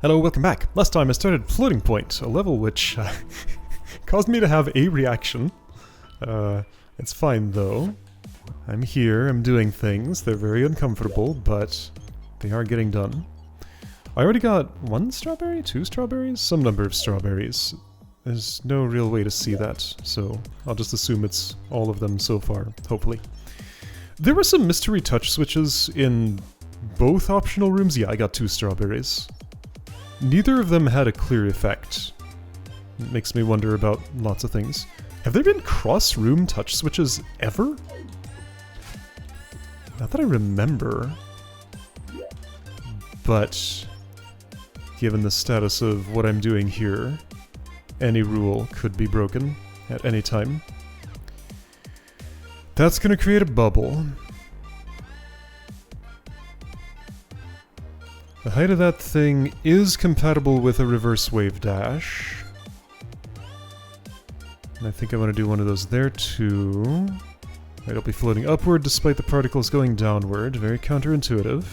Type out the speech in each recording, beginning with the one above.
Hello, welcome back. Last time I started Floating Point, a level which caused me to have a reaction. It's fine though. I'm here, I'm doing things, they're very uncomfortable, but they are getting done. I already got 1 strawberry? 2 strawberries? Some number of strawberries. There's no real way to see that, so I'll just assume it's all of them so far, hopefully. There were some mystery touch switches in both optional rooms. Yeah, I got 2 strawberries. Neither of them had a clear effect. It makes me wonder about lots of things. Have there been cross-room touch switches ever? Not that I remember. But given the status of what I'm doing here, any rule could be broken at any time. That's gonna create a bubble. The height of that thing is compatible with a reverse wave dash. And I think I want to do one of those there too. Right, I'll be floating upward despite the particles going downward. Very counterintuitive.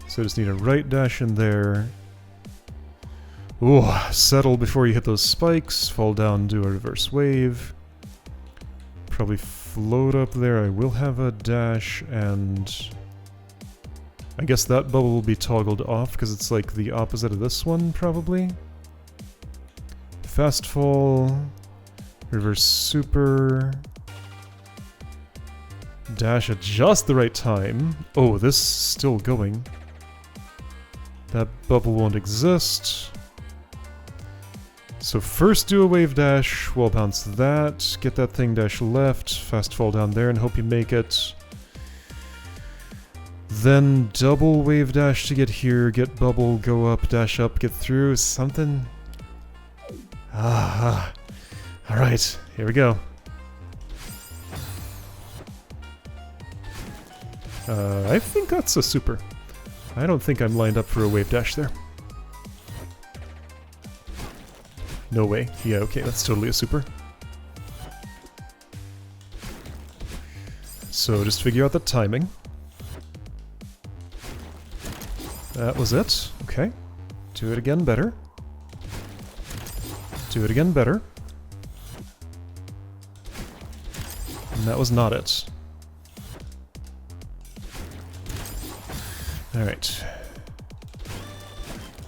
So I just need a right dash in there. Ooh, settle before you hit those spikes. Fall down, do a reverse wave. Probably float up there. I will have a dash and... I guess that bubble will be toggled off because it's like the opposite of this one, probably. Fast fall, reverse super, dash at just the right time. Oh, this is still going. That bubble won't exist. So first do a wave dash, wall bounce that, get that thing dash left, fast fall down there and hope you make it. Then double wave dash to get here, get bubble, go up, dash up, get through, something. Alright, here we go. I think that's a super. I don't think I'm lined up for a wave dash there. No way. Yeah, okay, that's totally a super. So just figure out the timing. That was it. Okay. Do it again better. Do it again better. And that was not it. Alright.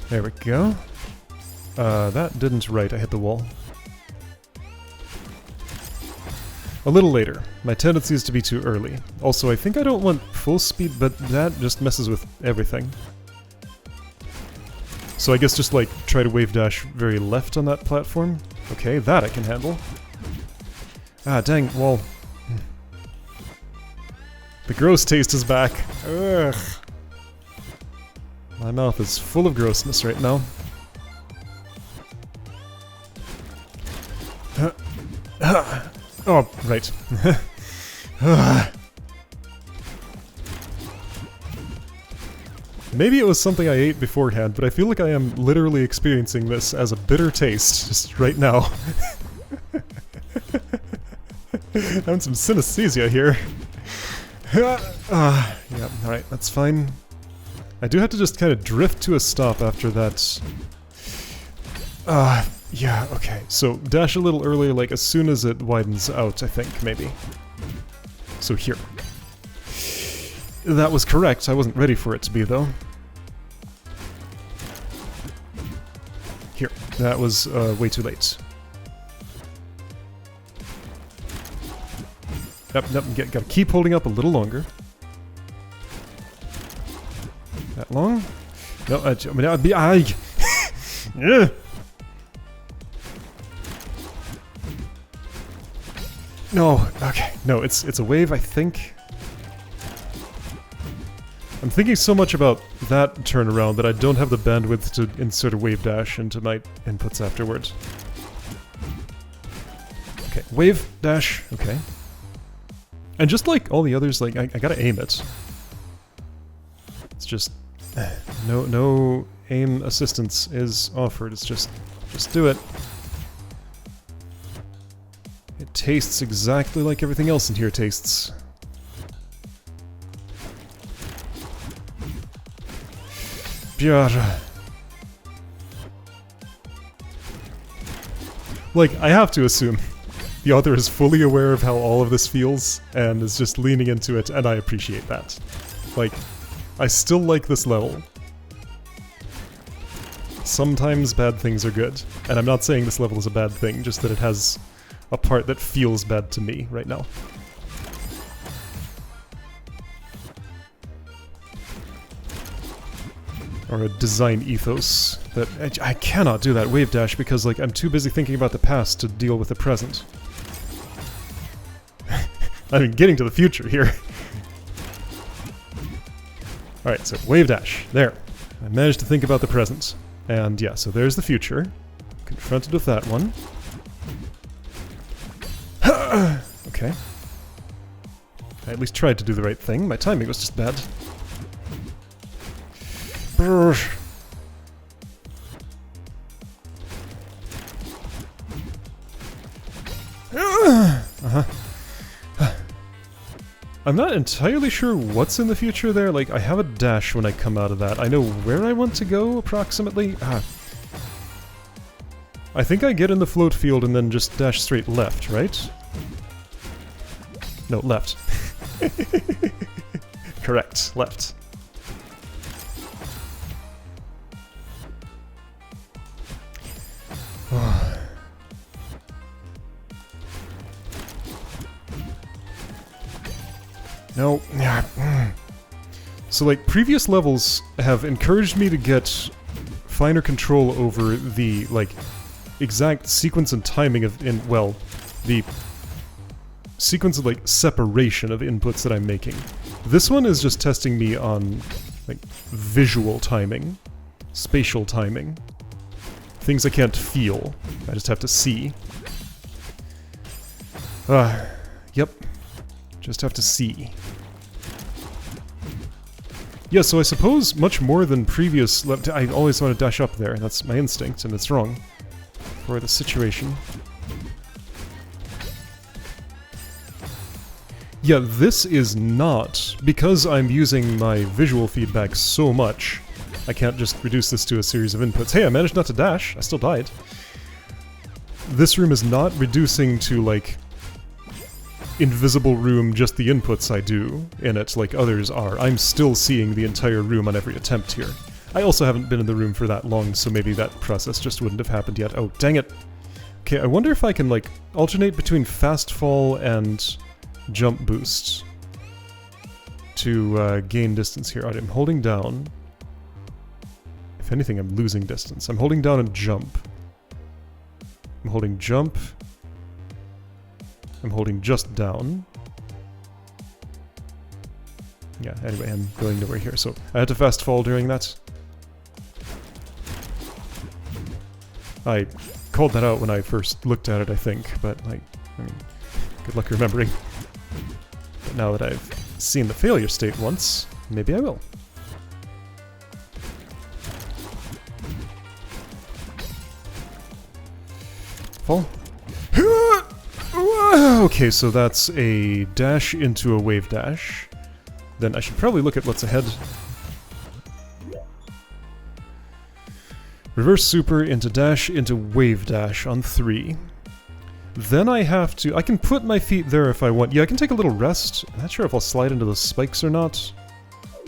There we go. That didn't right, I hit the wall. A little later. My tendency is to be too early. Also, I think I don't want full speed, but that just messes with everything. So I guess just like try to wave dash very left on that platform. Okay, that I can handle. Ah, dang, well... The gross taste is back. Ugh. My mouth is full of grossness right now. Oh, right. Maybe it was something I ate beforehand, but I feel like I am literally experiencing this as a bitter taste just right now. Having some synesthesia here. Yeah, alright, that's fine. I do have to just kind of drift to a stop after that. Yeah, okay. So dash a little earlier, like as soon as it widens out, I think, maybe. So here. That was correct. I wasn't ready for it to be, though. Here. That was way too late. Yep, gotta keep holding up a little longer. That long? No, I mean, that'd be... Yeah. No, okay. No, it's a wave, I think. I'm thinking so much about that turnaround that I don't have the bandwidth to insert a wave dash into my inputs afterwards. Okay, wave dash, okay. And just like all the others, like I gotta aim it. It's just no aim assistance is offered. It's just do it. It tastes exactly like everything else in here tastes. Like, I have to assume the author is fully aware of how all of this feels and is just leaning into it, and I appreciate that. Like, I still like this level. Sometimes bad things are good, and I'm not saying this level is a bad thing, just that it has a part that feels bad to me right now. Or a design ethos that I cannot do that wave dash because, like, I'm too busy thinking about the past to deal with the present. I mean, getting to the future here. Alright, so wave dash. There. I managed to think about the present. And yeah, so there's the future. Confronted with that one. Okay. I at least tried to do the right thing. My timing was just bad. I'm not entirely sure what's in the future there. Like, I have a dash when I come out of that. I know where I want to go, approximately. I think I get in the float field and then just dash straight left, right? No, left. Correct, left. No. So, like, previous levels have encouraged me to get finer control over the, like, exact sequence and timing of, the sequence of, like, separation of inputs that I'm making. This one is just testing me on, like, visual timing, spatial timing, things I can't feel, I just have to see. Yep. Just have to see. Yeah, so I suppose much more than previous I always want to dash up there. That's my instinct, and it's wrong. For the situation. Yeah, this is not, because I'm using my visual feedback so much, I can't just reduce this to a series of inputs. Hey, I managed not to dash. I still died. This room is not reducing to, like, invisible room, just the inputs I do in it, like others are. I'm still seeing the entire room on every attempt here. I also haven't been in the room for that long, so maybe that process just wouldn't have happened yet. Oh, dang it. Okay, I wonder if I can, like, alternate between fast fall and jump boost to gain distance here. I'm holding down. If anything, I'm losing distance. I'm holding down and jump. I'm holding jump. I'm holding just down. Yeah, anyway, I'm going nowhere here, so I had to fast fall during that. I called that out when I first looked at it, I think, but, like, I mean, good luck remembering. But now that I've seen the failure state once, maybe I will. Fall. Okay, so that's a dash into a wave dash. Then I should probably look at what's ahead. Reverse super into dash into wave dash on 3. Then I have to... I can put my feet there if I want. Yeah, I can take a little rest. I'm not sure if I'll slide into the spikes or not.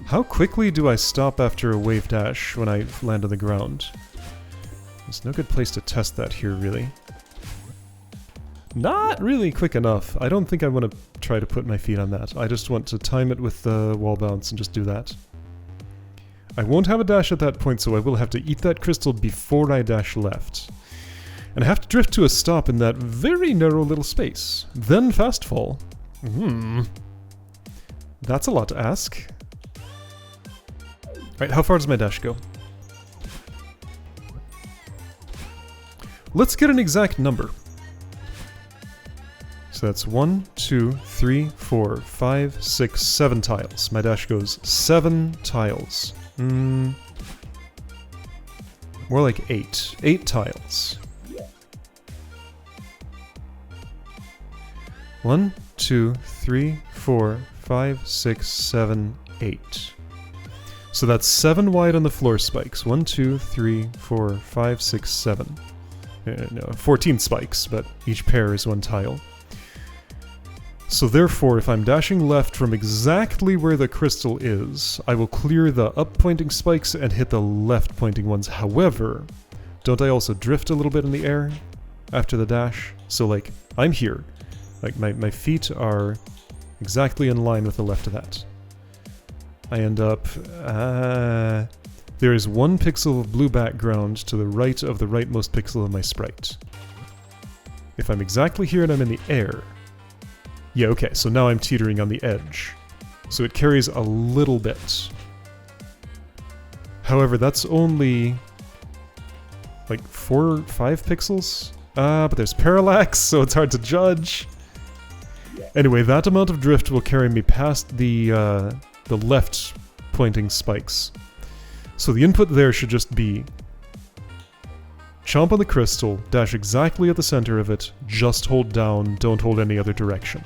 How quickly do I stop after a wave dash when I land on the ground? There's no good place to test that here, really. Not really quick enough. I don't think I want to try to put my feet on that. I just want to time it with the wall bounce and just do that. I won't have a dash at that point, so I will have to eat that crystal before I dash left. And I have to drift to a stop in that very narrow little space. Then fast fall. That's a lot to ask. Alright, how far does my dash go? Let's get an exact number. So that's 1, 2, 3, 4, 5, 6, 7 tiles. My dash goes 7 tiles. More like 8. 8 tiles. 1, 2, 3, 4, 5, 6, 7, 8. So that's 7 wide on the floor spikes. 1, 2, 3, 4, 5, 6, 7. no, 14 spikes, but each pair is 1 tile. So therefore, if I'm dashing left from exactly where the crystal is, I will clear the up-pointing spikes and hit the left-pointing ones. However, don't I also drift a little bit in the air after the dash? So like, I'm here. Like, my feet are exactly in line with the left of that. I end up... there is 1 pixel of blue background to the right of the rightmost pixel of my sprite. If I'm exactly here and I'm in the air... Yeah, okay, so now I'm teetering on the edge. So it carries a little bit. However, that's only... like 4 or 5 pixels? But there's parallax, so it's hard to judge. Anyway, that amount of drift will carry me past the left-pointing spikes. So the input there should just be... chomp on the crystal, dash exactly at the center of it, just hold down, don't hold any other direction.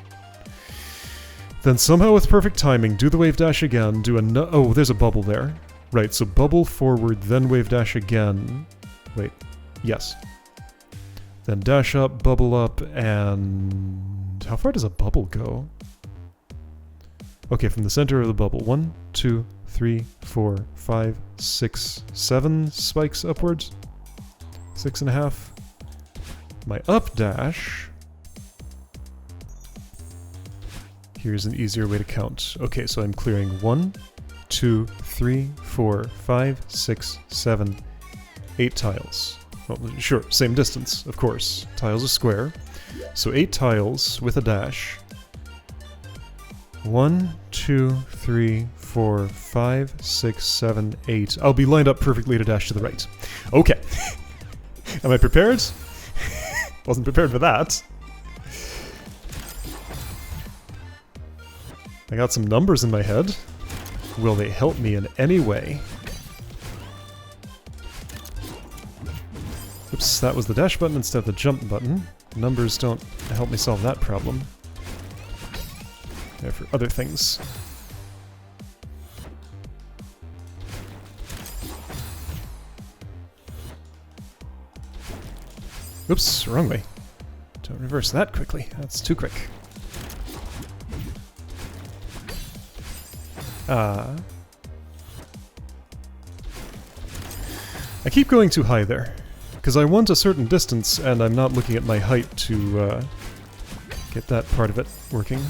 Then somehow with perfect timing, do the wave dash again, do a oh, there's a bubble there. Right, so bubble forward, then wave dash again. Wait, yes. Then dash up, bubble up, and... how far does a bubble go? Okay, from the center of the bubble. 1, 2, 3, 4, 5, 6, 7 spikes upwards. 6.5. My up dash... here's an easier way to count. Okay, so I'm clearing 1, 2, 3, 4, 5, 6, 7, 8 tiles. Well, sure, same distance, of course. Tiles are square. So 8 tiles with a dash. 1, 2, 3, 4, 5, 6, 7, 8. I'll be lined up perfectly to dash to the right. Okay. Am I prepared? Wasn't prepared for that. I got some numbers in my head. Will they help me in any way? Oops, that was the dash button instead of the jump button. Numbers don't help me solve that problem. They're for other things. Oops, wrong way. Don't reverse that quickly. That's too quick. I keep going too high there, because I want a certain distance, and I'm not looking at my height to get that part of it working.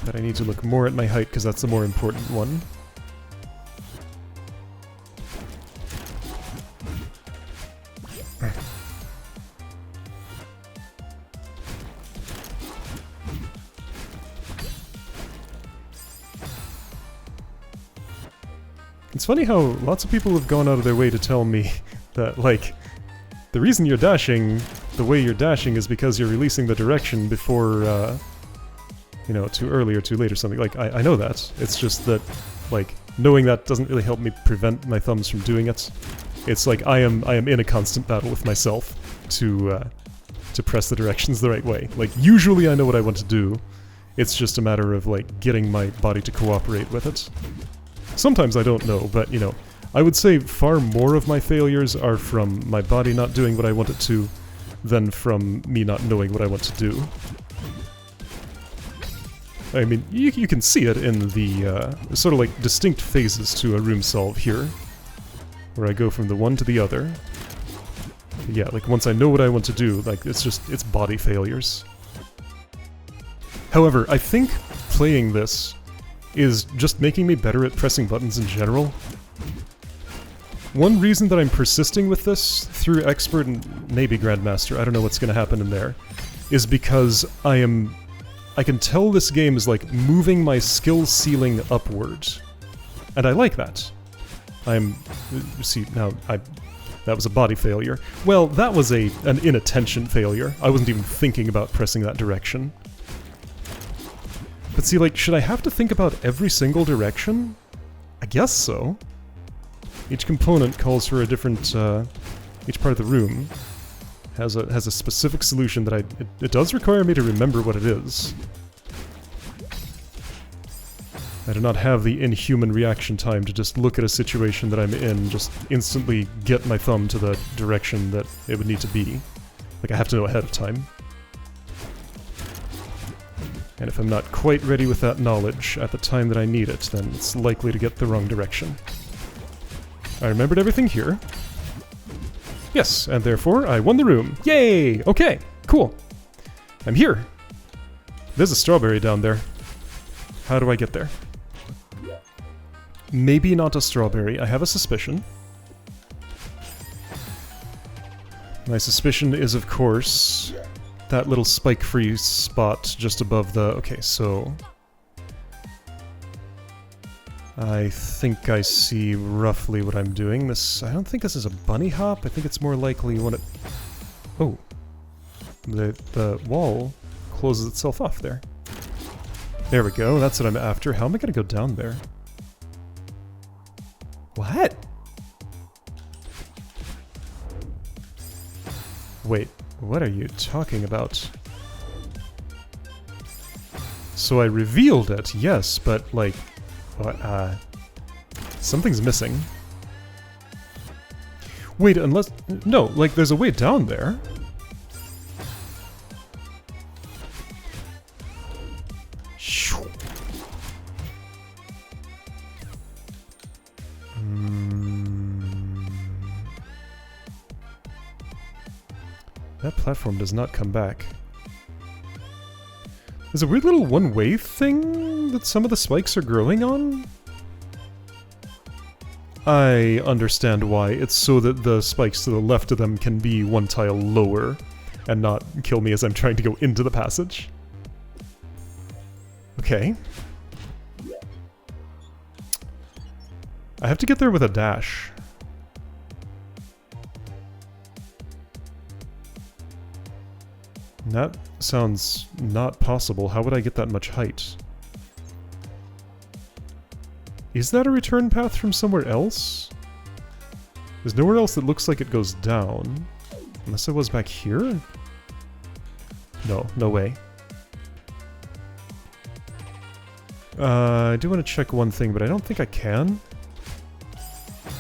But I need to look more at my height, because that's the more important one. It's funny how lots of people have gone out of their way to tell me that, like, the reason you're dashing the way you're dashing is because you're releasing the direction before, you know, too early or too late or something. Like, I know that. It's just that, like, knowing that doesn't really help me prevent my thumbs from doing it. It's like I am in a constant battle with myself to press the directions the right way. Like, usually I know what I want to do. It's just a matter of, like, getting my body to cooperate with it. Sometimes I don't know, but, you know, I would say far more of my failures are from my body not doing what I want it to than from me not knowing what I want to do. I mean, you can see it in the sort of like distinct phases to a room solve here, where I go from the one to the other. Yeah, like once I know what I want to do, like it's body failures. However, I think playing this is just making me better at pressing buttons in general. One reason that I'm persisting with this through Expert and maybe Grandmaster, I don't know what's going to happen in there, is because I can tell this game is like moving my skill ceiling upward. And I like that. See, now, that was a body failure. Well, that was an inattention failure. I wasn't even thinking about pressing that direction. But see, like, should I have to think about every single direction? I guess so. Each component calls for a different, each part of the room has a specific solution that it does require me to remember what it is. I do not have the inhuman reaction time to just look at a situation that I'm in, just instantly get my thumb to the direction that it would need to be. Like, I have to know ahead of time. And if I'm not quite ready with that knowledge at the time that I need it, then it's likely to get the wrong direction. I remembered everything here. Yes, and therefore I won the room. Yay! Okay, cool. I'm here. There's a strawberry down there. How do I get there? Maybe not a strawberry. I have a suspicion. My suspicion is, of course, that little spike-free spot just above the... Okay, so... I think I see roughly what I'm doing. This... I don't think this is a bunny hop. I think it's more likely when it... Oh. The wall closes itself off there. There we go. That's what I'm after. How am I gonna go down there? What? Wait, what are you talking about? So I revealed it, yes, but like... What, something's missing. Wait, unless... No, like there's a way down there. That platform does not come back. There's a weird little one-way thing that some of the spikes are growing on? I understand why. It's so that the spikes to the left of them can be one tile lower and not kill me as I'm trying to go into the passage. Okay. I have to get there with a dash. That sounds not possible. How would I get that much height? Is that a return path from somewhere else? There's nowhere else that looks like it goes down. Unless it was back here? No, no way. I do want to check one thing, but I don't think I can.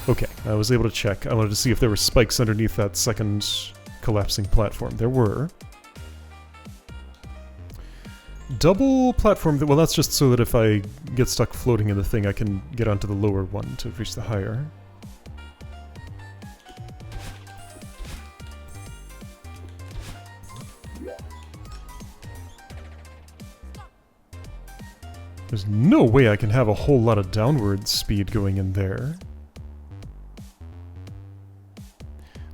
Okay, I was able to check. I wanted to see if there were spikes underneath that second collapsing platform. There were. Double platform, well that's just so that if I get stuck floating in the thing I can get onto the lower one to reach the higher. There's no way I can have a whole lot of downward speed going in there.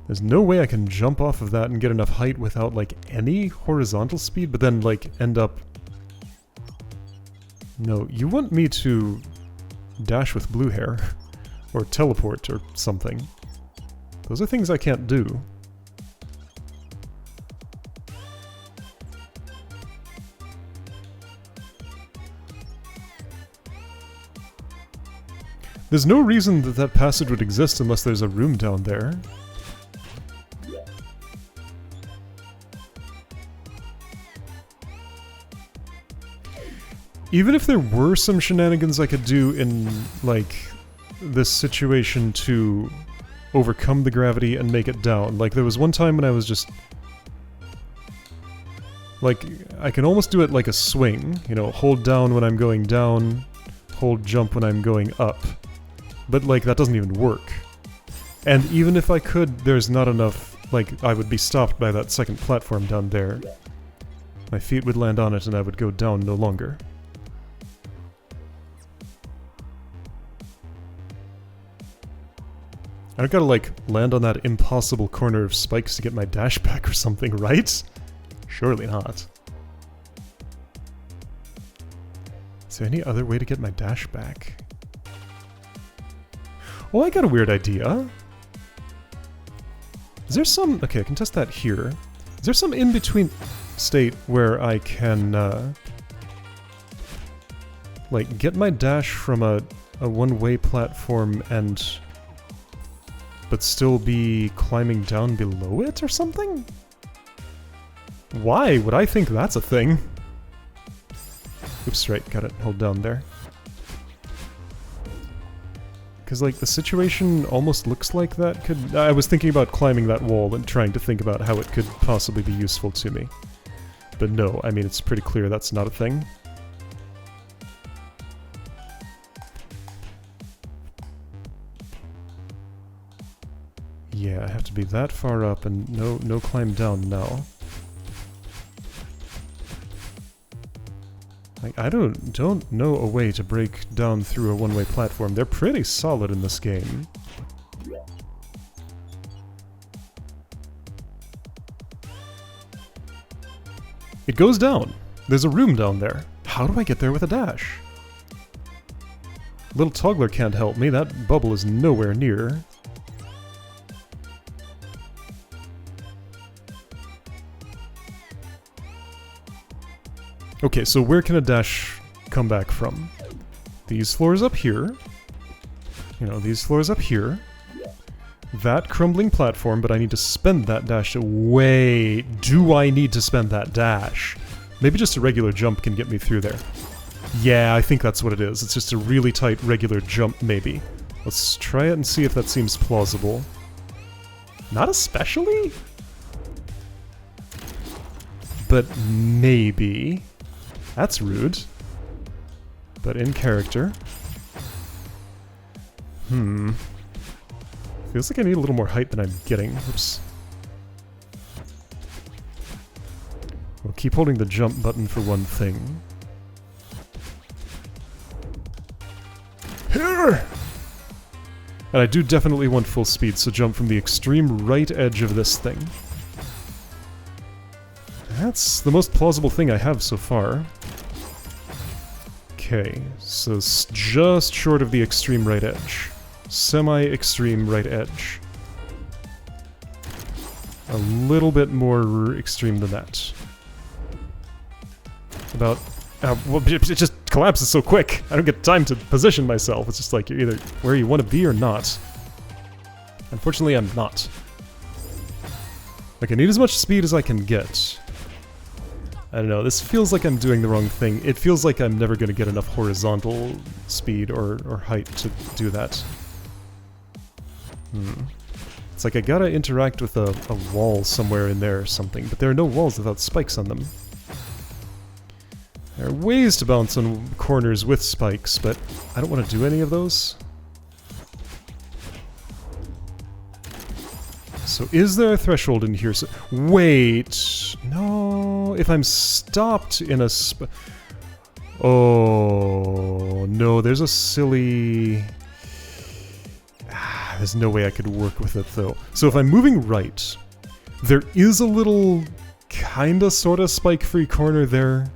There's no way I can jump off of that and get enough height without like any horizontal speed, but then like end up... No, you want me to dash with blue hair, or teleport, or something. Those are things I can't do. There's no reason that that passage would exist unless there's a room down there. Even if there were some shenanigans I could do in, like, this situation to overcome the gravity and make it down. Like, there was one time when I was just... Like, I can almost do it like a swing. You know, hold down when I'm going down, hold jump when I'm going up. But, like, that doesn't even work. And even if I could, there's not enough... Like, I would be stopped by that second platform down there. My feet would land on it and I would go down no longer. I've got to, like, land on that impossible corner of spikes to get my dash back or something, right? Surely not. Is there any other way to get my dash back? Oh, I got a weird idea. Is there some... Okay, I can test that here. Is there some in-between state where I can, like, get my dash from a one-way platform and... but still be climbing down below it or something? Why would I think that's a thing? Oops, right, got it. Hold down there. Because, like, the situation almost looks like that could... I was thinking about climbing that wall and trying to think about how it could possibly be useful to me. But no, I mean, it's pretty clear that's not a thing. Yeah, I have to be that far up and no climb down now. Like, I don't know a way to break down through a one-way platform. They're pretty solid in this game. It goes down. There's a room down there. How do I get there with a dash? Little toggler can't help me. That bubble is nowhere near. Okay, so where can a dash come back from? These floors up here. You know, these floors up here. That crumbling platform, but I need to spend that dash to... Wait, do I need to spend that dash? Maybe just a regular jump can get me through there. Yeah, I think that's what it is. It's just a really tight regular jump, maybe. Let's try it and see if that seems plausible. Not especially? But maybe... That's rude. But in character. Feels like I need a little more height than I'm getting. Oops. We'll keep holding the jump button for one thing. Here! And I do definitely want full speed, so jump from the extreme right edge of this thing. That's the most plausible thing I have so far. Okay, so just short of the extreme right edge. Semi-extreme right edge. A little bit more extreme than that. About... well, it just collapses so quick. I don't get time to position myself. It's just like you're either where you want to be or not. Unfortunately, I'm not. Like, I need as much speed as I can get. I don't know, this feels like I'm doing the wrong thing. It feels like I'm never going to get enough horizontal speed or height to do that. It's like I gotta interact with a wall somewhere in there or something, but there are no walls without spikes on them. There are ways to bounce on corners with spikes, but I don't want to do any of those. So is there a threshold in here? So wait, no, if I'm stopped in a oh, no, there's a silly... there's no way I could work with it, though. So if I'm moving right, there is a little kinda sorta spike-free corner there.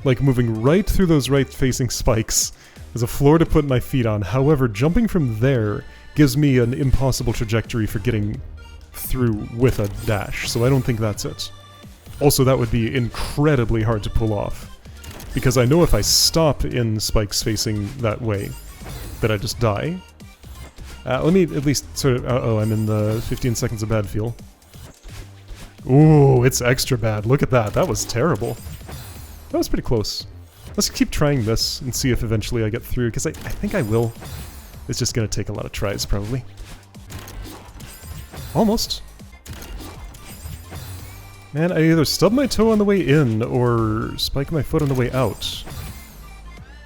Like, moving right through those right-facing spikes. There's a floor to put my feet on. However, jumping from there gives me an impossible trajectory for getting through with a dash, so I don't think that's it. Also, that would be incredibly hard to pull off, because I know if I stop in spikes facing that way, that I just die. Let me at least sort of... oh, I'm in the 15 seconds of bad feel. Ooh, it's extra bad. Look at that. That was terrible. That was pretty close. Let's keep trying this and see if eventually I get through, because I think I will. It's just going to take a lot of tries, probably. Almost. Man, I either stub my toe on the way in, or spike my foot on the way out.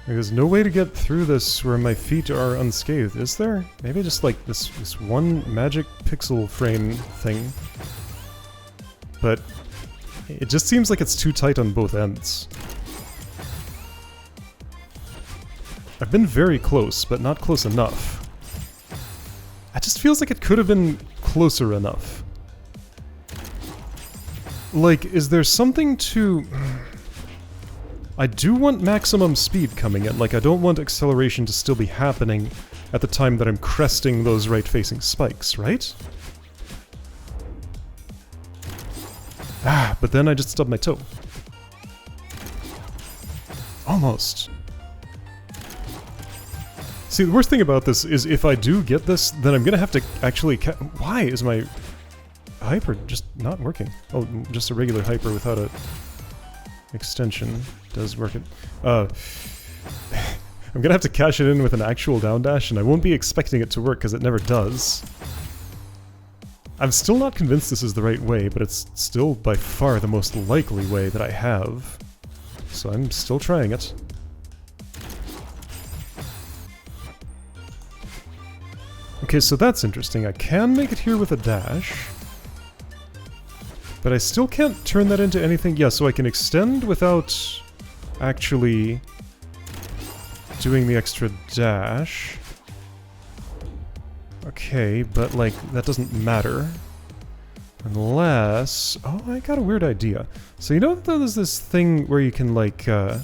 There's no way to get through this where my feet are unscathed, is there? Maybe just like this one magic pixel frame thing. But it just seems like it's too tight on both ends. I've been very close, but not close enough. It just feels like it could have been closer enough. Like, is there something to... I do want maximum speed coming in. Like, I don't want acceleration to still be happening at the time that I'm cresting those right-facing spikes, right? Ah, but then I just stubbed my toe. Almost. See, the worst thing about this is if I do get this, then I'm gonna have to actually why is my hyper just not working? Oh, just a regular hyper without a extension does work it. I'm gonna have to cash it in with an actual down dash, and I won't be expecting it to work because it never does. I'm still not convinced this is the right way, but it's still by far the most likely way that I have. So I'm still trying it. Okay, so that's interesting. I can make it here with a dash. But I still can't turn that into anything. Yeah, so I can extend without actually doing the extra dash. Okay, but like, that doesn't matter. Unless... Oh, I got a weird idea. So you know that there's this thing where you can like, you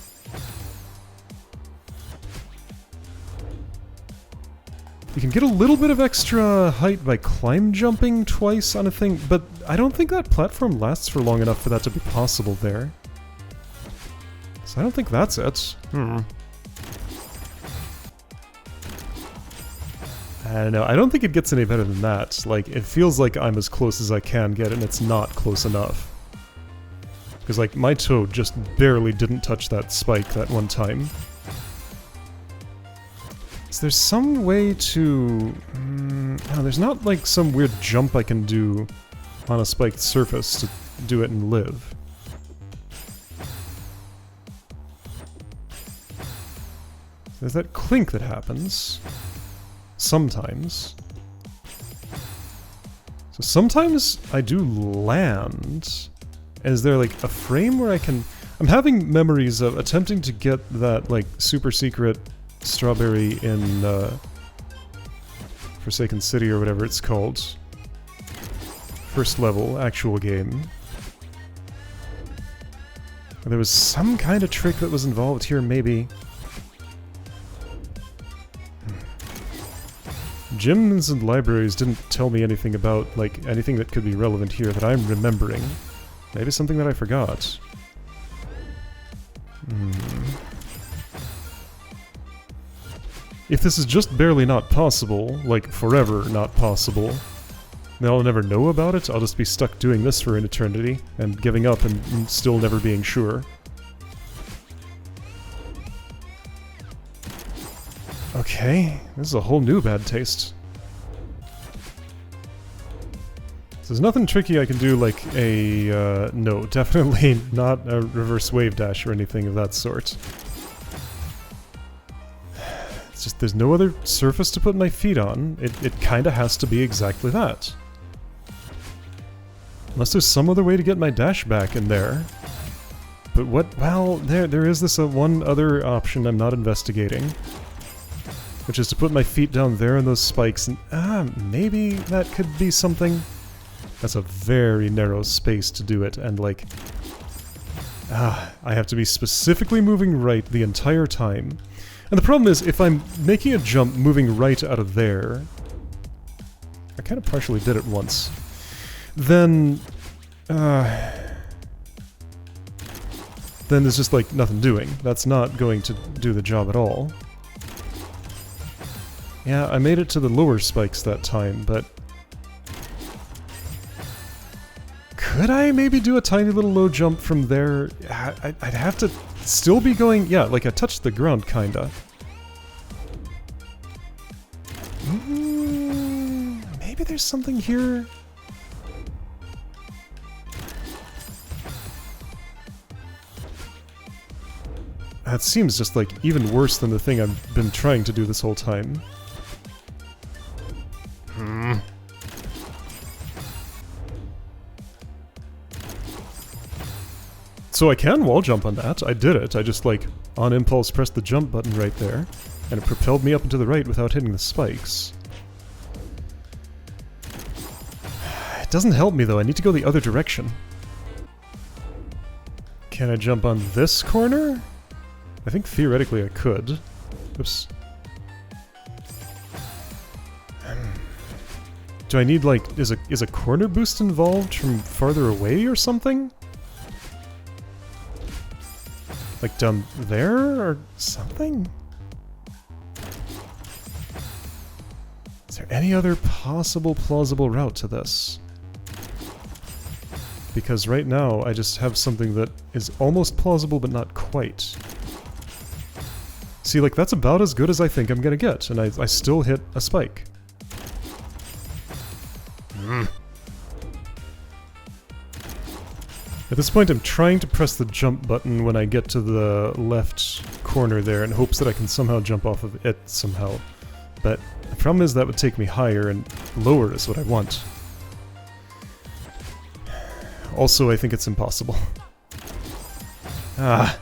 can get a little bit of extra height by climb jumping twice on a thing, but I don't think that platform lasts for long enough for that to be possible there. So I don't think that's it. I don't know. I don't think it gets any better than that. Like, it feels like I'm as close as I can get, and it's not close enough. Because, like, my toe just barely didn't touch that spike that one time. Is there some way to... no, there's not, like, some weird jump I can do on a spiked surface to do it and live. There's that clink that happens. Sometimes. So sometimes I do land. Is there like a frame where I can... I'm having memories of attempting to get that like super secret strawberry in Forsaken City or whatever it's called. First level, actual game. There was some kind of trick that was involved here, maybe. Gyms and libraries didn't tell me anything about, like, anything that could be relevant here that I'm remembering. Maybe something that I forgot. If this is just barely not possible, like forever not possible, then I'll never know about it. I'll just be stuck doing this for an eternity, and giving up and still never being sure. Okay, this is a whole new bad taste. So there's nothing tricky I can do like a, no, definitely not a reverse wave dash or anything of that sort. It's just there's no other surface to put my feet on. It kinda has to be exactly that. Unless there's some other way to get my dash back in there. But what, well, there is this one other option I'm not investigating. Which is to put my feet down there in those spikes, and maybe that could be something. That's a very narrow space to do it, and like... I have to be specifically moving right the entire time. And the problem is, if I'm making a jump moving right out of there... I kind of partially did it once. Then... then there's just like nothing doing. That's not going to do the job at all. Yeah, I made it to the lower spikes that time, but... Could I maybe do a tiny little low jump from there? I'd have to still be going... Yeah, like I touched the ground, kinda. Maybe there's something here? That seems just like even worse than the thing I've been trying to do this whole time. So I can wall jump on that. I did it. I just, like, on impulse pressed the jump button right there, and it propelled me up and to the right without hitting the spikes. It doesn't help me, though. I need to go the other direction. Can I jump on this corner? I think theoretically I could. Oops. Do I need, like, is a corner boost involved from farther away or something? Like down there or something? Is there any other possible plausible route to this? Because right now I just have something that is almost plausible but not quite. See, like, that's about as good as I think I'm gonna get, and I still hit a spike. At this point, I'm trying to press the jump button when I get to the left corner there in hopes that I can somehow jump off of it somehow. But the problem is that would take me higher, and lower is what I want. Also, I think it's impossible. Ah.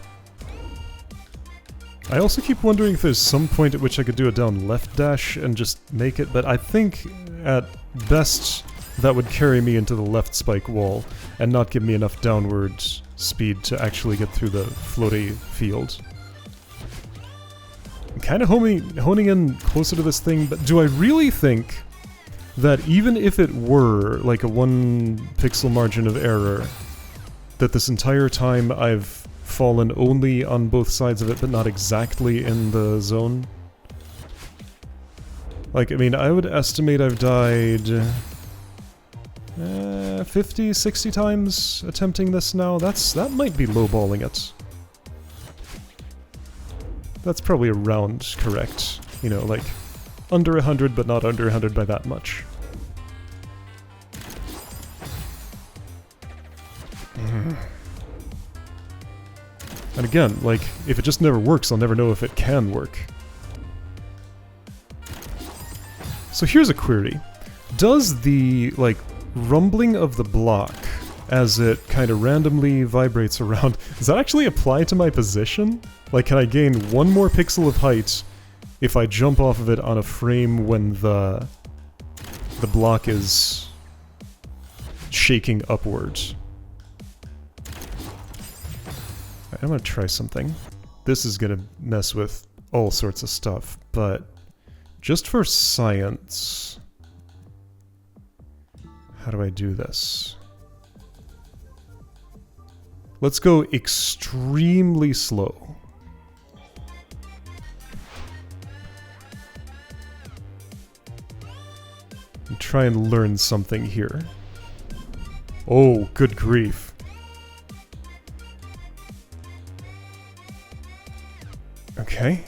I also keep wondering if there's some point at which I could do a down left dash and just make it, but I think at best that would carry me into the left spike wall and not give me enough downward speed to actually get through the floaty field. I'm kind of honing in closer to this thing, but do I really think that even if it were like a 1 pixel margin of error, that this entire time I've fallen only on both sides of it but not exactly in the zone? Like, I mean, I would estimate I've died 50, 60 times attempting this now. That might be lowballing it. That's probably around correct. You know, like, under 100 but not under 100 by that much. And again, like, if it just never works, I'll never know if it can work. So here's a query. Does the, like, rumbling of the block as it kind of randomly vibrates around, does that actually apply to my position? Like, can I gain 1 more pixel of height if I jump off of it on a frame when the block is shaking upwards? I'm gonna try something. This is gonna mess with all sorts of stuff, but just for science, how do I do this? Let's go extremely slow. And try and learn something here. Oh, good grief. Okay.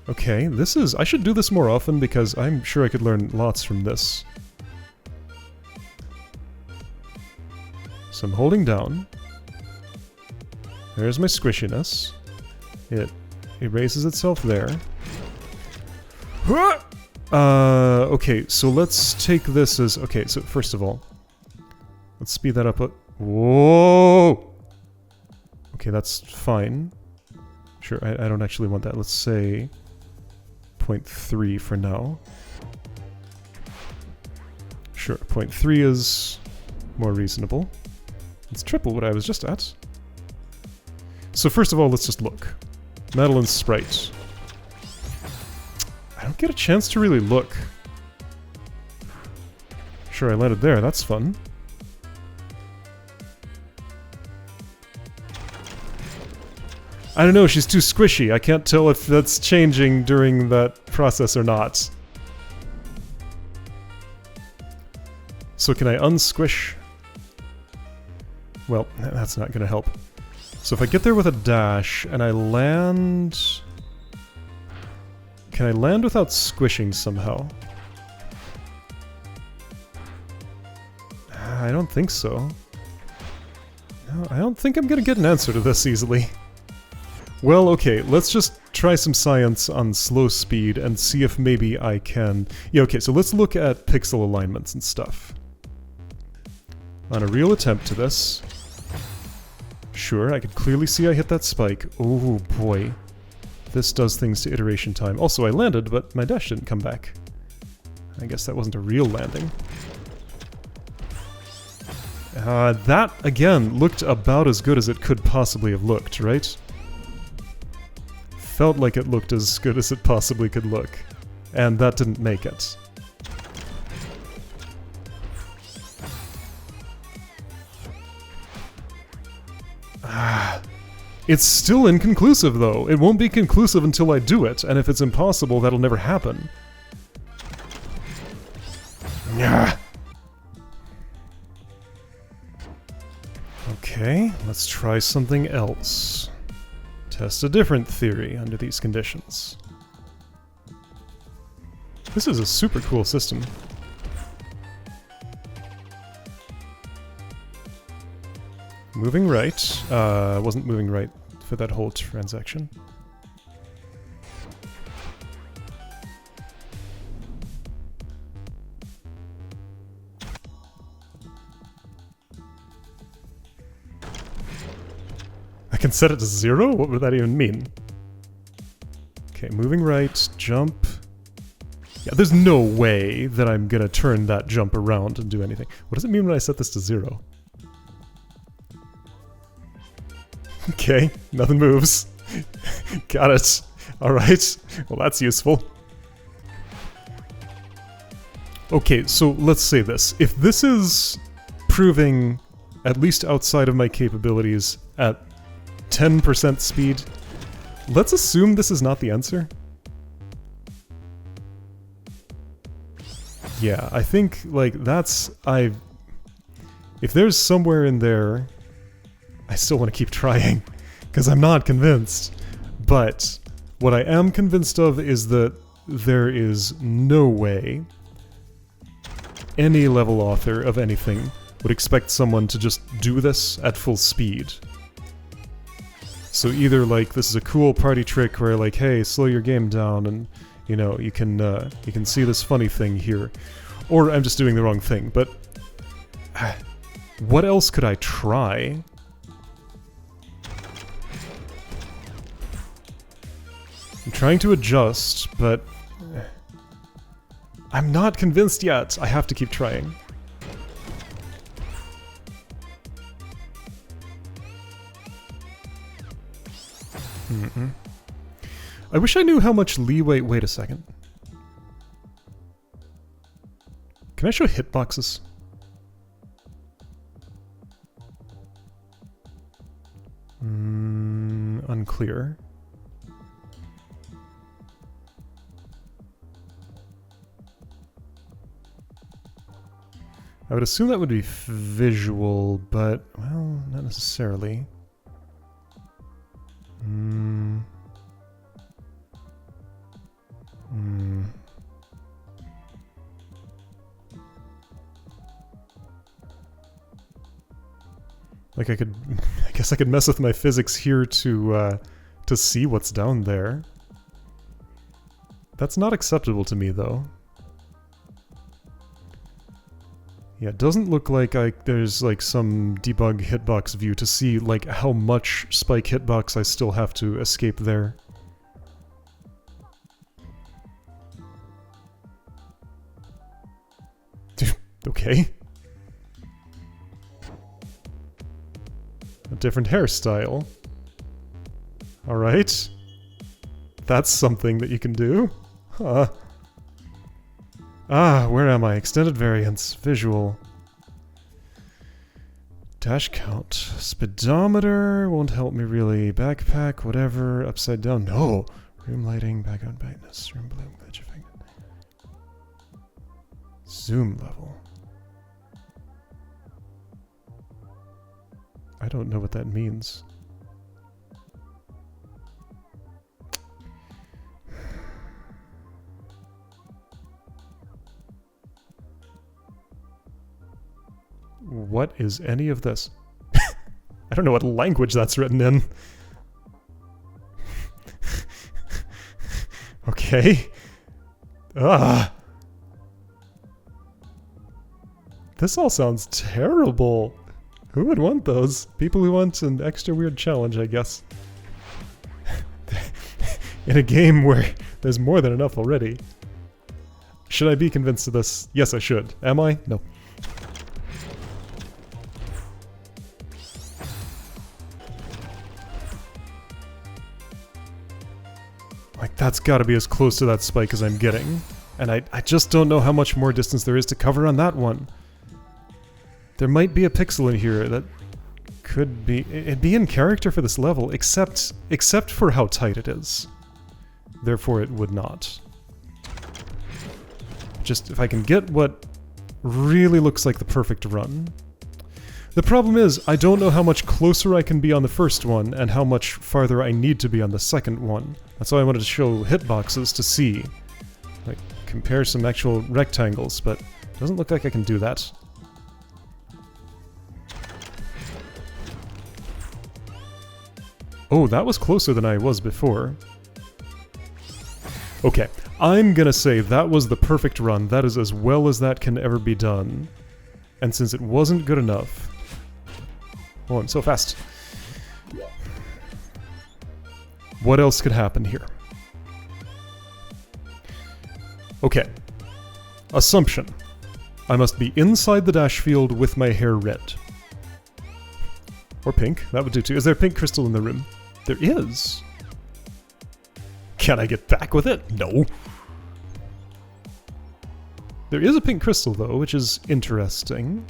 Okay, this is... I should do this more often because I'm sure I could learn lots from this. So I'm holding down. There's my squishiness. It erases itself there. Okay, so let's take this as... Okay, so first of all, let's speed that up. Whoa! Okay, that's fine. Sure, I don't actually want that. Let's say 0.3 for now. Sure, 0.3 is more reasonable. It's triple what I was just at. So first of all, let's just look. Madeline's sprite. I don't get a chance to really look. Sure, I landed there. That's fun. I don't know, she's too squishy. I can't tell if that's changing during that process or not. So can I unsquish? Well, that's not gonna help. So if I get there with a dash and I land... Can I land without squishing somehow? I don't think so. No, I don't think I'm gonna get an answer to this easily. Well, okay, let's just try some science on slow speed and see if maybe I can... Yeah, okay, so let's look at pixel alignments and stuff. On a real attempt to this... Sure, I could clearly see I hit that spike. Oh boy. This does things to iteration time. Also, I landed, but my dash didn't come back. I guess that wasn't a real landing. That, again, looked about as good as it could possibly have looked, right? Felt like it looked as good as it possibly could look. And that didn't make it. It's still inconclusive, though. It won't be conclusive until I do it, and if it's impossible, that'll never happen. Okay, let's try something else. test a different theory under these conditions. This is a super cool system. Moving right. Wasn't moving right for that whole transaction. I can set it to 0? What would that even mean? Okay, moving right, jump. Yeah, there's no way that I'm gonna turn that jump around and do anything. What does it mean when I set this to 0? Okay, nothing moves. Got it. Alright, well that's useful. Okay, so let's say this. If this is proving, at least outside of my capabilities, at 10% speed, let's assume this is not the answer. Yeah, I think, like, that's... If there's somewhere in there... I still want to keep trying, because I'm not convinced. But what I am convinced of is that there is no way any level author of anything would expect someone to just do this at full speed. So either, like, this is a cool party trick where, like, hey, slow your game down and, you know, you can see this funny thing here. Or I'm just doing the wrong thing, but... what else could I try? I'm trying to adjust, but... I'm not convinced yet. I have to keep trying. I wish I knew how much leeway... Wait a second. Can I show hitboxes? Unclear. I would assume that would be visual, but, well, not necessarily. Like I guess I could mess with my physics here to see what's down there. That's not acceptable to me, though. Yeah, it doesn't look like there's like some debug hitbox view to see like how much spike hitbox I still have to escape there. Okay. A different hairstyle. Alright. That's something that you can do. Huh. Ah, where am I? Extended variance. Visual. Dash count. Speedometer won't help me really. Backpack, whatever. Upside down. No! Room lighting, background brightness, room bloom, glitch effect. Zoom level. I don't know what that means. What is any of this? I don't know what language that's written in. Okay. Ah. This all sounds terrible. Who would want those? People who want an extra weird challenge, I guess. In a game where there's more than enough already. Should I be convinced of this? Yes, I should. Am I? No. Like, that's gotta be as close to that spike as I'm getting. And I just don't know how much more distance there is to cover on that one. There might be a pixel in here that could be... It'd be in character for this level, except for how tight it is. Therefore, it would not. Just if I can get what really looks like the perfect run. The problem is, I don't know how much closer I can be on the first one, and how much farther I need to be on the second one. That's why I wanted to show hitboxes to see. Like, compare some actual rectangles, but it doesn't look like I can do that. Oh, that was closer than I was before. Okay, I'm gonna say that was the perfect run. That is as well as that can ever be done. And since it wasn't good enough... Oh, I'm so fast. What else could happen here? Okay. Assumption. I must be inside the dash field with my hair red. Or pink, that would do too. Is there a pink crystal in the room? There is. Can I get back with it? No. There is a pink crystal though, which is interesting.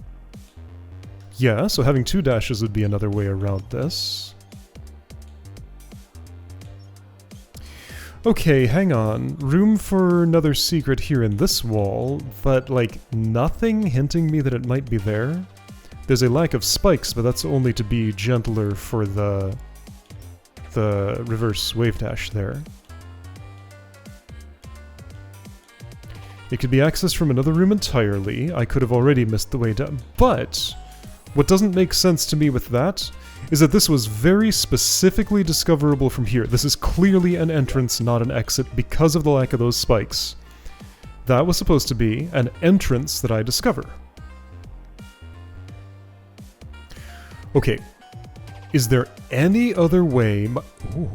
Yeah, so having 2 dashes would be another way around this. Okay, hang on. Room for another secret here in this wall, but like nothing hinting me that it might be there. There's a lack of spikes, but that's only to be gentler for the reverse wave dash there. It could be accessed from another room entirely. I could have already missed the way down, but what doesn't make sense to me with that is that this was very specifically discoverable from here. This is clearly an entrance, not an exit, because of the lack of those spikes. That was supposed to be an entrance that I discover. Okay, is there any other way? Ooh.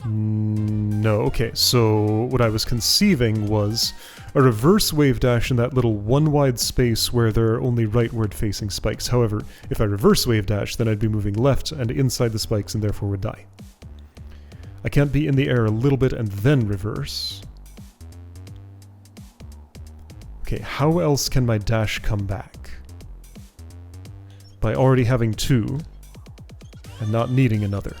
No, okay, so what I was conceiving was a reverse wave dash in that little one wide space where there are only rightward facing spikes. However, if I reverse wave dash, then I'd be moving left and inside the spikes and therefore would die. I can't be in the air a little bit and then reverse. Okay, how else can my dash come back? By already having 2 and not needing another.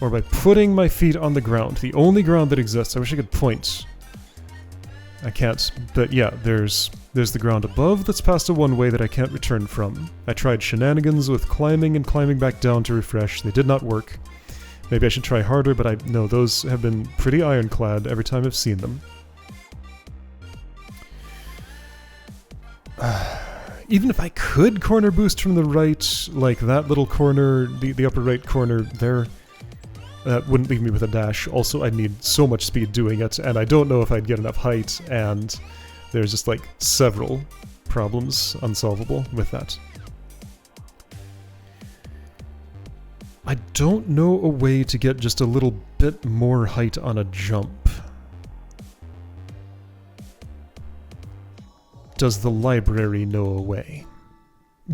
Or by putting my feet on the ground. The only ground that exists. I wish I could point. I can't. But yeah, there's the ground above that's past a one-way that I can't return from. I tried shenanigans with climbing and climbing back down to refresh. They did not work. Maybe I should try harder, but no, those have been pretty ironclad every time I've seen them. Even if I could corner boost from the right, like that little corner, the upper right corner there, that wouldn't leave me with a dash. Also, I'd need so much speed doing it, and I don't know if I'd get enough height, and there's just like several problems unsolvable with that. I don't know a way to get just a little bit more height on a jump. Does the library know a way?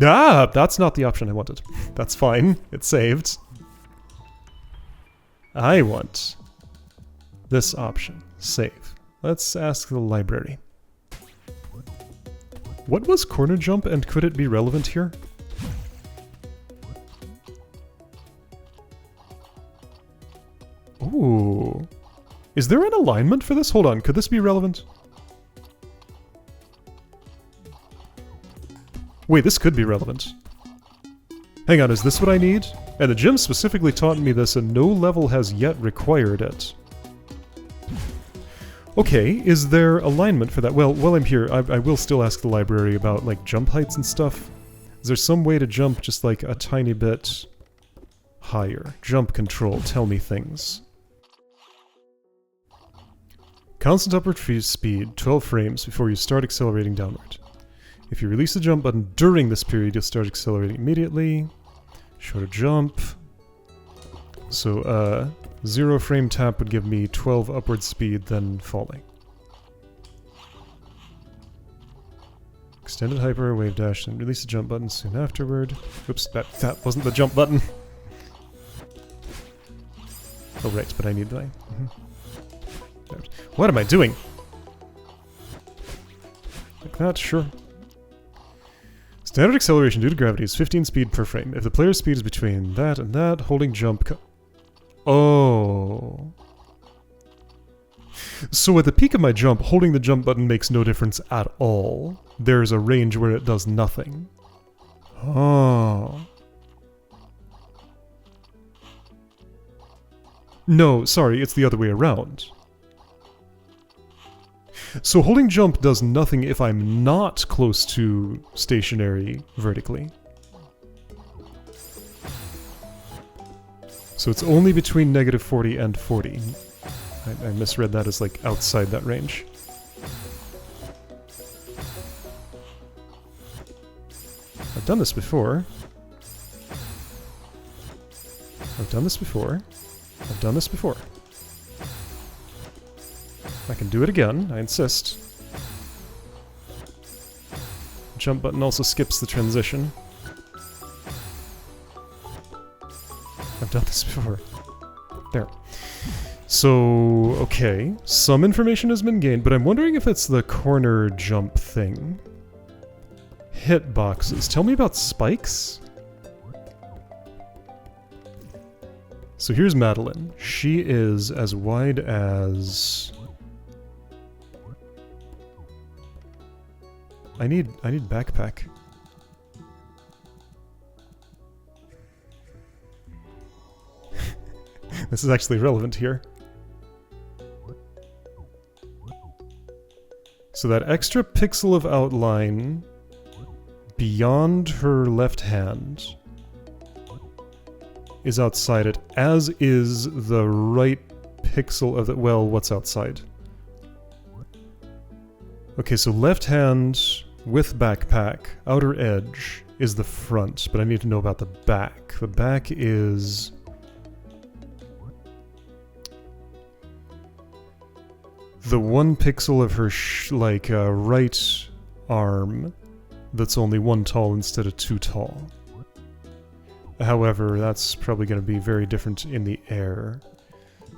Ah, that's not the option I wanted. That's fine. It's saved. I want this option. Save. Let's ask the library. What was corner jump and could it be relevant here? Ooh. Is there an alignment for this? Hold on, could this be relevant? Wait, this could be relevant. Hang on, is this what I need? And the gym specifically taught me this and no level has yet required it. Okay, is there alignment for that? Well, while I'm here, I will still ask the library about, like, jump heights and stuff. Is there some way to jump just, like, a tiny bit higher? Jump control, tell me things. Constant upward speed, 12 frames before you start accelerating downward. If you release the jump button during this period, you'll start accelerating immediately. Shorter jump. So, 0 frame tap would give me 12 upward speed, then falling. Extended hyper, wave dash, and release the jump button soon afterward. Oops, that wasn't the jump button. Oh right, but I need that. What am I doing? Like that, sure. Standard acceleration due to gravity is 15 speed per frame. If the player's speed is between that and that, holding jump... Oh. So at the peak of my jump, holding the jump button makes no difference at all. There's a range where it does nothing. Oh. No, sorry, it's the other way around. So holding jump does nothing if I'm not close to stationary vertically. So it's only between -40 and 40. I misread that as like outside that range. I've done this before. I've done this before. I've done this before. I can do it again, I insist. Jump button also skips the transition. I've done this before. There. So, okay. Some information has been gained, but I'm wondering if it's the corner jump thing. Hitboxes. Tell me about spikes? So here's Madeline. She is as wide as... I need backpack. This is actually relevant here. So that extra pixel of outline beyond her left hand is outside it, as is the right pixel of the... well, what's outside? Okay, so left hand with backpack, outer edge is the front, but I need to know about the back. The back is... the one pixel of her right arm that's only one tall instead of two tall. However, that's probably going to be very different in the air,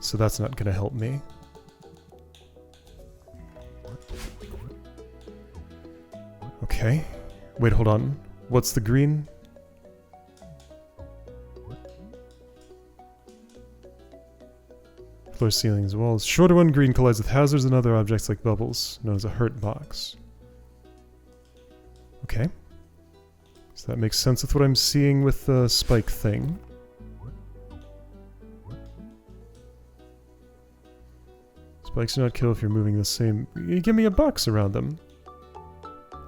so that's not going to help me. Okay. Wait, hold on. What's the green? Floor, ceilings, walls. Shorter one, green, collides with hazards and other objects like bubbles, known as a hurt box. Okay. So that makes sense with what I'm seeing with the spike thing. Spikes do not kill if you're moving the same... You give me a box around them.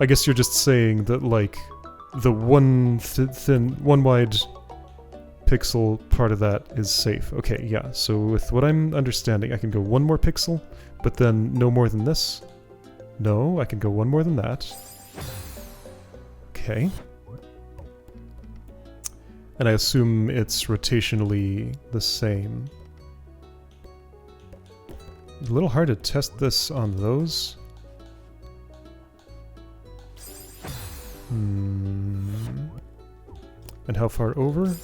I guess you're just saying that, like, the one wide pixel part of that is safe. Okay, yeah, so with what I'm understanding, I can go one more pixel, but then no more than this. No, I can go one more than that. Okay. And I assume it's rotationally the same. It's a little hard to test this on those. And how far over?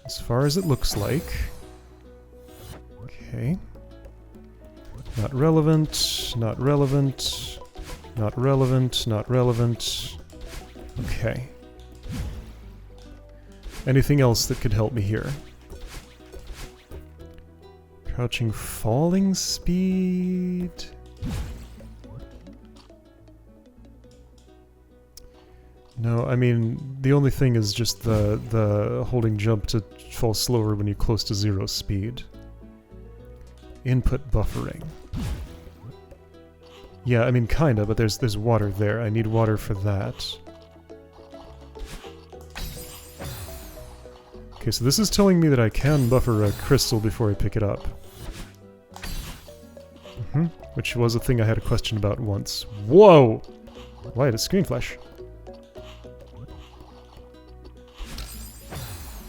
As far as it looks like. Okay. Not relevant, not relevant, not relevant, not relevant. Okay. Anything else that could help me here? Crouching falling speed... No, I mean, the only thing is just the holding jump to fall slower when you're close to 0 speed. Input buffering. Yeah, I mean, kinda, but there's water there. I need water for that. Okay, so this is telling me that I can buffer a crystal before I pick it up. Which was a thing I had a question about once. Whoa! Why did screen flash?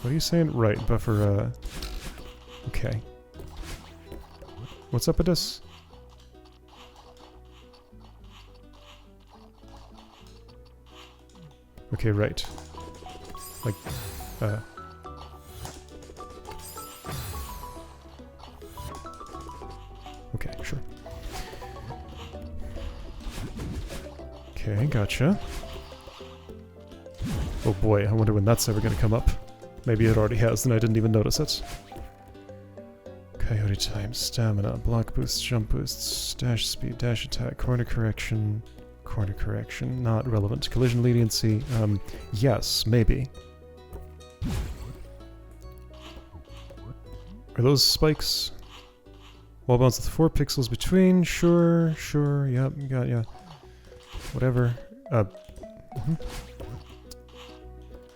What are you saying? Right, buffer, okay. What's up with this? Okay, right. Like, okay, sure. Okay, gotcha. Oh boy, I wonder when that's ever gonna come up. Maybe it already has, and I didn't even notice it. Coyote time, stamina, block boosts, jump boosts, dash speed, dash attack, corner correction, not relevant. Collision leniency, yes, maybe. Are those spikes? Wall bounce with 4 pixels between, sure, yep, got ya. Whatever,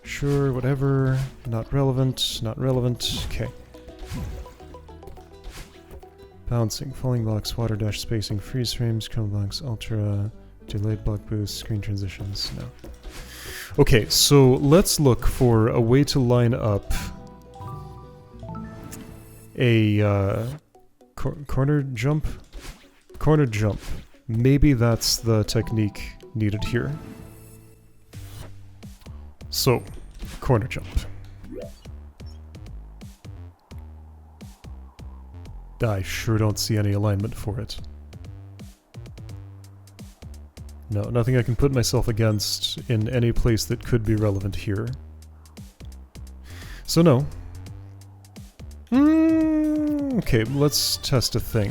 Sure, whatever, not relevant, okay. Bouncing, falling blocks, water dash spacing, freeze frames, chrome blocks, ultra, delayed block boost, screen transitions, no. Okay, so let's look for a way to line up a corner jump? Corner jump. Maybe that's the technique needed here. So, corner jump. I sure don't see any alignment for it. No, nothing I can put myself against in any place that could be relevant here. So no. Okay, let's test a thing.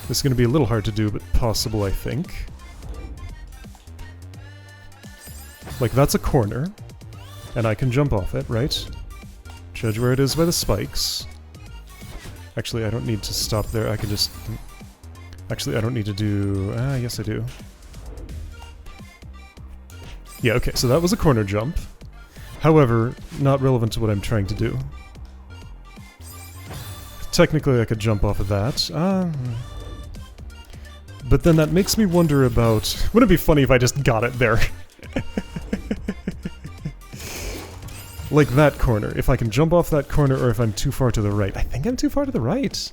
This is going to be a little hard to do, but possible, I think. Like, that's a corner, and I can jump off it, right? Judge where it is by the spikes. Actually, I don't need to stop there, I can just... Actually, I don't need to do... yes I do. Yeah, okay, so that was a corner jump. However, not relevant to what I'm trying to do. Technically, I could jump off of that. But then that makes me wonder about... Wouldn't it be funny if I just got it there? Like that corner. If I can jump off that corner or if I'm too far to the right. I think I'm too far to the right.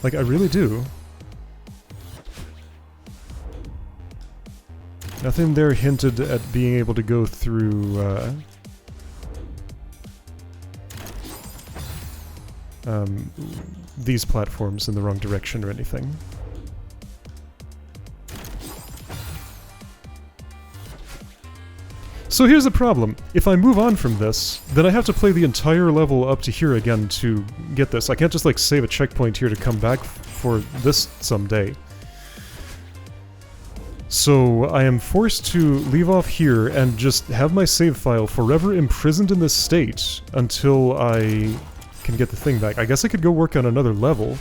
Like, I really do. Nothing there hinted at being able to go through, these platforms in the wrong direction or anything. So here's the problem. If I move on from this, then I have to play the entire level up to here again to get this. I can't just like save a checkpoint here to come back for this someday. So I am forced to leave off here and just have my save file forever imprisoned in this state until I can get the thing back. I guess I could go work on another level,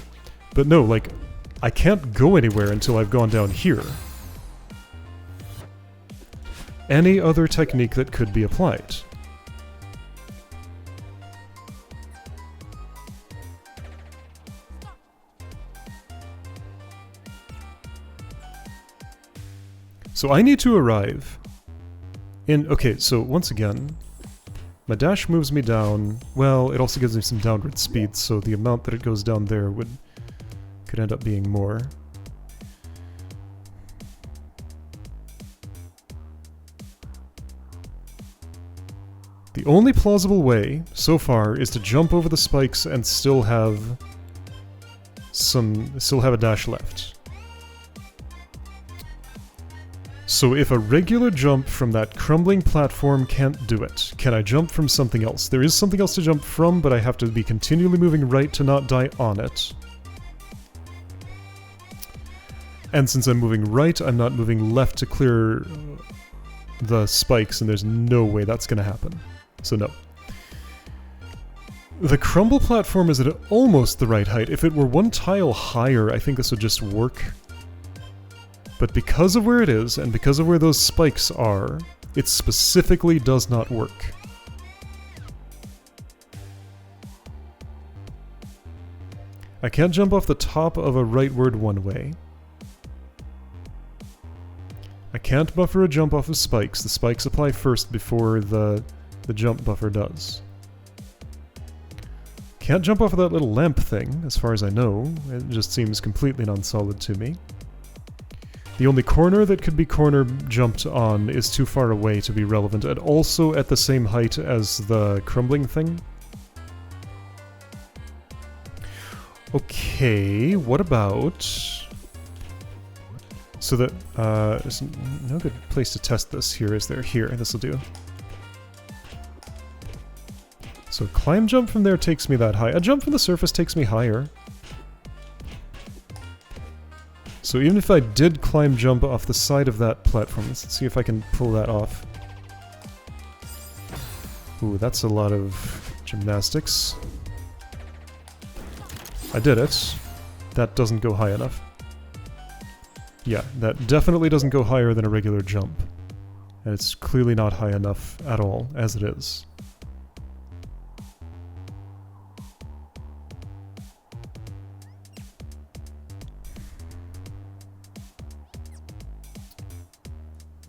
but no, like, I can't go anywhere until I've gone down here. Any other technique that could be applied? So I need to arrive in... Okay, so once again, my dash moves me down. Well, it also gives me some downward speed, so the amount that it goes down there could end up being more. The only plausible way, so far, is to jump over the spikes and still have a dash left. So if a regular jump from that crumbling platform can't do it, can I jump from something else? There is something else to jump from, but I have to be continually moving right to not die on it. And since I'm moving right, I'm not moving left to clear the spikes, and there's no way that's going to happen. So no. The crumble platform is at almost the right height. If it were one tile higher, I think this would just work. But because of where it is, and because of where those spikes are, it specifically does not work. I can't jump off the top of a rightward one-way. I can't buffer a jump off of spikes. The spikes apply first before the jump buffer does. Can't jump off of that little lamp thing, as far as I know. It just seems completely non-solid to me. The only corner that could be corner jumped on is too far away to be relevant, and also at the same height as the crumbling thing. Okay, what about... So that, there's no good place to test this here, is there? Here, this'll do. So climb jump from there takes me that high. A jump from the surface takes me higher. So even if I did climb jump off the side of that platform, let's see if I can pull that off. Ooh, that's a lot of gymnastics. I did it. That doesn't go high enough. Yeah, that definitely doesn't go higher than a regular jump. And it's clearly not high enough at all, as it is.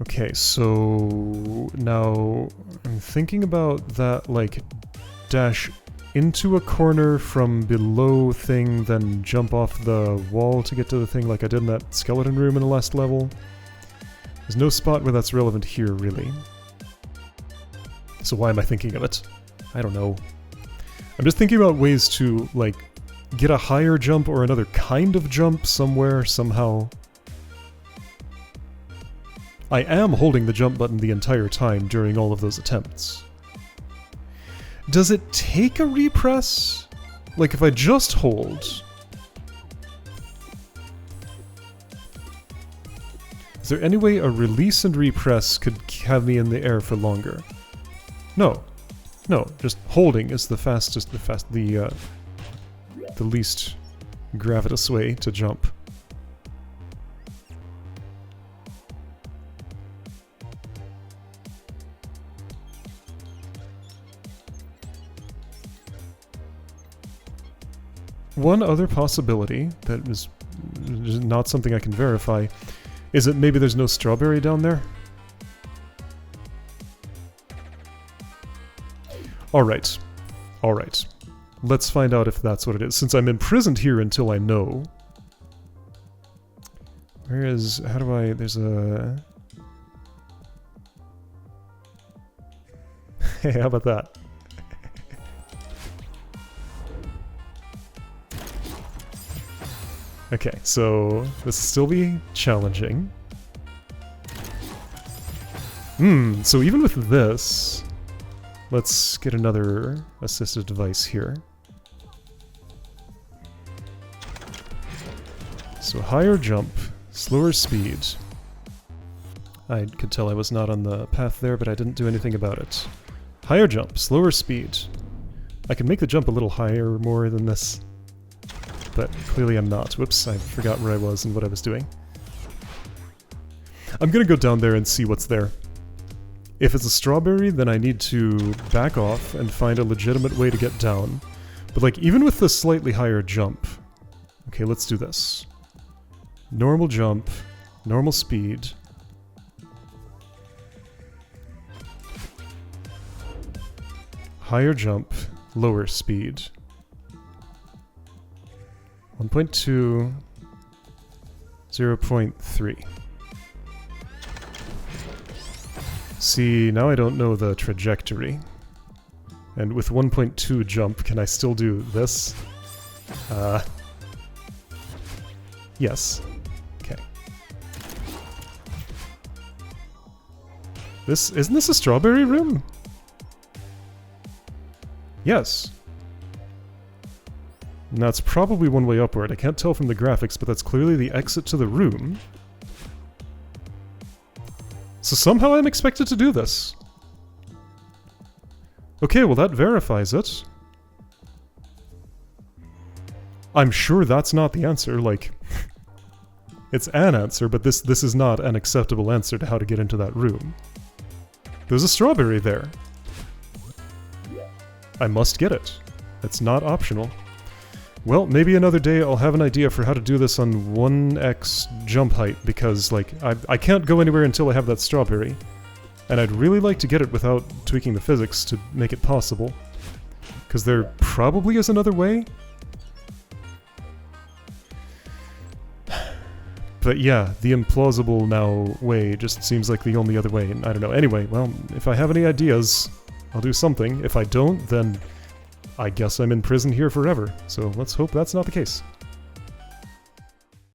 Okay, so now I'm thinking about that, like, dash into a corner from below thing, then jump off the wall to get to the thing like I did in that skeleton room in the last level. There's no spot where that's relevant here, really. So why am I thinking of it? I don't know. I'm just thinking about ways to, like, get a higher jump or another kind of jump somewhere, somehow. I am holding the jump button the entire time during all of those attempts. Does it take a repress? Like, if I just hold... Is there any way a release and repress could have me in the air for longer? No. No, just holding is the fastest, the least gravitous way to jump. One other possibility that is not something I can verify is that maybe there's no strawberry down there. Alright. Alright. Let's find out if that's what it is, since I'm imprisoned here until I know. Where is... how do I... there's a... Hey, how about that? Okay, so this will still be challenging. So even with this, let's get another assistive device here. So higher jump, slower speed. I could tell I was not on the path there, but I didn't do anything about it. Higher jump, slower speed. I can make the jump a little higher more than this. But clearly I'm not. Whoops, I forgot where I was and what I was doing. I'm gonna go down there and see what's there. If it's a strawberry, then I need to back off and find a legitimate way to get down. But like, even with the slightly higher jump... Okay, let's do this. Normal jump, normal speed. Higher jump, lower speed. 1.2, 0.3. See, now I don't know the trajectory. And with 1.2 jump, can I still do this? Yes. Okay. Isn't this a strawberry room? Yes. And that's probably one way upward. I can't tell from the graphics, but that's clearly the exit to the room. So somehow I'm expected to do this. Okay, well that verifies it. I'm sure that's not the answer, like... It's an answer, but this is not an acceptable answer to how to get into that room. There's a strawberry there. I must get it. It's not optional. Well, maybe another day I'll have an idea for how to do this on 1x jump height, because, like, I can't go anywhere until I have that strawberry. And I'd really like to get it without tweaking the physics to make it possible. Because there probably is another way? But yeah, the implausible now way just seems like the only other way, and I don't know. Anyway, well, if I have any ideas, I'll do something. If I don't, then... I guess I'm in prison here forever, so let's hope that's not the case.